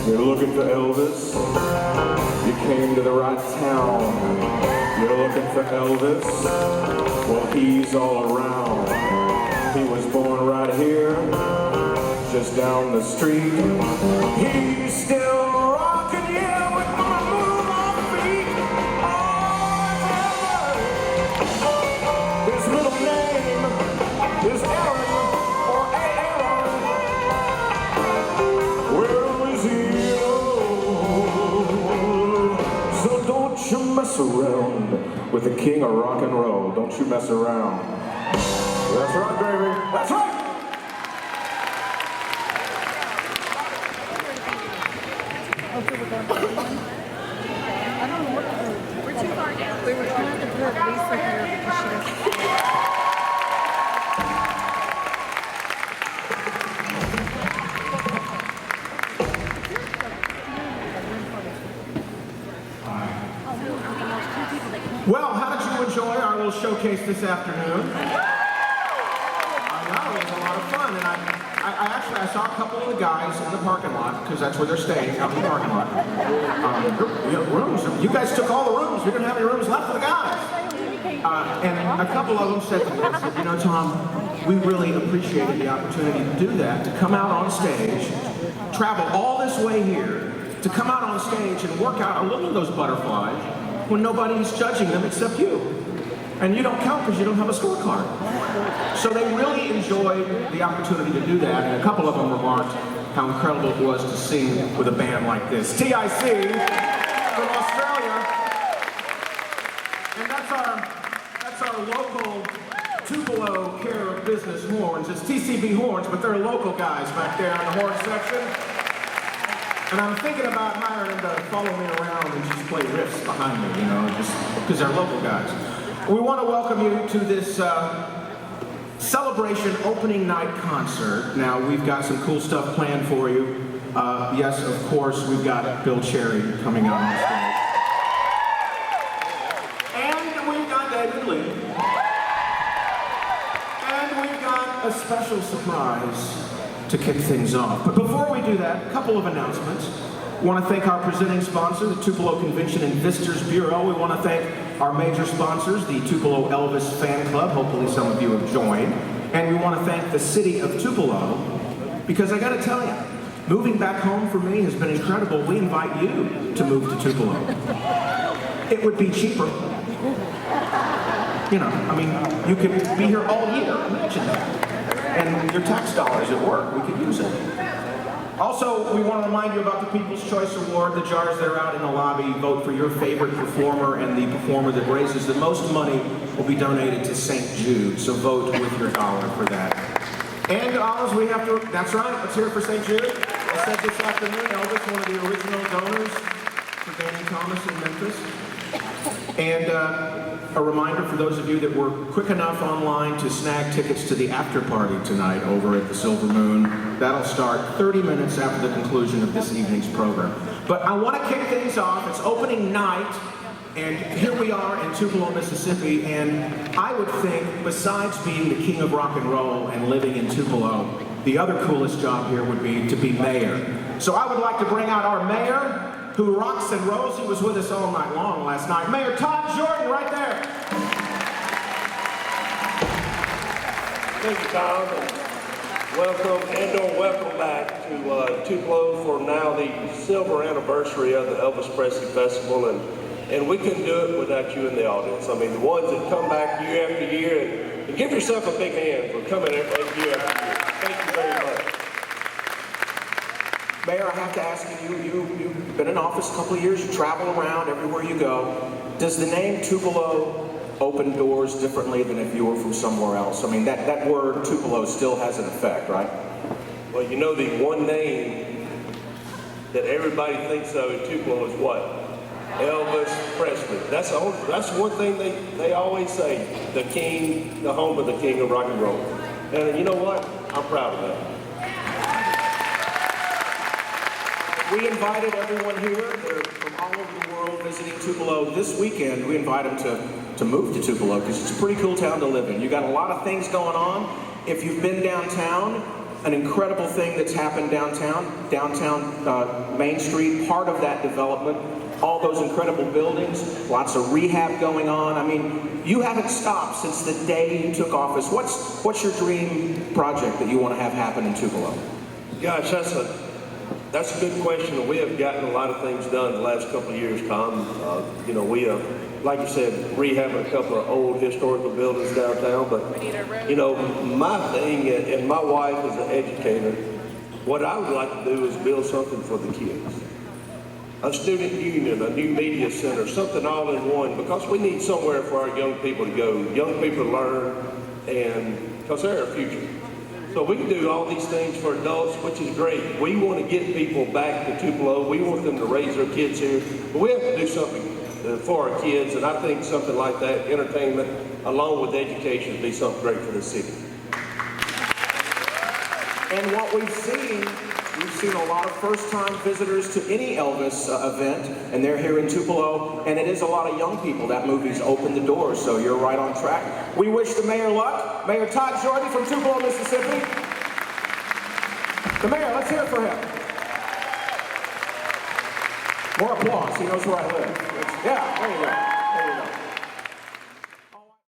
You're looking for Elvis? You came to the right town. You're looking for Elvis? Well, he's all around. He was born right here, just down the street. He's still rocking you with my move on feet. Oh, his middle name is Aaron, or Aaron. Where is he? So don't you mess around with the king of rock and roll. Don't you mess around. That's right, baby. That's right. I don't know what to do. We're too far down. We were trying to put Lisa here because she was... Well, how did you enjoy our little showcase this afternoon? I know, it was a lot of fun, and I saw a couple of the guys in the parking lot, because that's where they're staying, out in the parking lot. Rooms, you guys took all the rooms, we didn't have any rooms left for the guys. And a couple of them said to me, you know, Tom, we really appreciated the opportunity to do that, to come out on stage, travel all this way here, to come out on stage and work out a look at those butterflies, when nobody's judging them except you. And you don't count because you don't have a scorecard. So they really enjoyed the opportunity to do that, and a couple of them remarked how incredible it was to sing with a band like this. TIC from Australia. And that's our local Tupelo care of business horns. It's TCB horns, but they're local guys back there in the horn section. And I'm thinking about hiring them to follow me around and just play riffs behind me, you know, just because they're local guys. We want to welcome you to this celebration opening night concert. Now, we've got some cool stuff planned for you. Yes, of course, we've got Bill Cherry coming out on stage. And we've got David Lee. And we've got a special surprise to kick things off. But before we do that, a couple of announcements. We want to thank our presenting sponsor, the Tupelo Convention and Visitors Bureau. We want to thank our major sponsors, the Tupelo Elvis Fan Club. Hopefully some of you have joined. And we want to thank the city of Tupelo, because I got to tell you, moving back home for me has been incredible. We invite you to move to Tupelo. It would be cheaper. You know, I mean, you could be here all year. Imagine that. And your tax dollars at work, we could use it. Also, we want to remind you about the People's Choice Award. The jars that are out in the lobby. Vote for your favorite performer, and the performer that raises the most money will be donated to St. Jude. So vote with your dollar for that. And Oz, we have to, that's right, let's hear it for St. Jude. I said this afternoon, Elvis, one of the original donors for Danny Thomas in Memphis. And a reminder for those of you that were quick enough online to snag tickets to the after party tonight over at the Silver Moon. That'll start 30 minutes after the conclusion of this evening's program. But I want to kick things off. It's opening night, and here we are in Tupelo, Mississippi, and I would think, besides being the king of rock and roll and living in Tupelo, the other coolest job here would be to be mayor. So I would like to bring out our mayor, who rocks and rolls. He was with us all night long last night. Mayor Todd Jordan, right there. Thank you, Tom. Welcome and/or welcome back to Tupelo for now the silver anniversary of the Elvis Presley Festival, and we couldn't do it without you in the audience. I mean, the ones that come back year after year, and give yourself a big hand for coming year after year. Thank you very much. Mayor, I have to ask you, you've been in office a couple of years, you travel around everywhere you go. Does the name Tupelo open doors differently than if you were from somewhere else? I mean, that word Tupelo still has an effect, right? Well, you know, the one name that everybody thinks of in Tupelo is what? Elvis Presley. That's one thing they always say, the king, the home of the king of rock and roll. And you know what? I'm proud of that. We invited everyone here. They're from all over the world visiting Tupelo. This weekend, we invite them to move to Tupelo because it's a pretty cool town to live in. You got a lot of things going on. If you've been downtown, an incredible thing that's happened downtown Main Street, part of that development, all those incredible buildings, lots of rehab going on. I mean, you haven't stopped since the day you took office. What's your dream project that you want to have happen in Tupelo? Gosh, that's a good question. We have gotten a lot of things done the last couple of years, Tom. We have, like you said, rehabbing a couple of old historical buildings downtown. But, my thing, and my wife is an educator, what I would like to do is build something for the kids. A student union, a new media center, something all in one, because we need somewhere for our young people to go, young people to learn, and because they're our future. So we can do all these things for adults, which is great. We want to get people back to Tupelo. We want them to raise their kids here, but we have to do something for our kids, and I think something like that, entertainment, along with education, would be something great for the city. And what we've seen a lot of first-time visitors to any Elvis event, and they're here in Tupelo, and it is a lot of young people. That movie's opened the doors, so you're right on track. We wish the mayor luck. Mayor Todd from Tupelo, Mississippi. The mayor, let's hear it for him. More applause. He knows where I live. Yeah, there you go. There you go.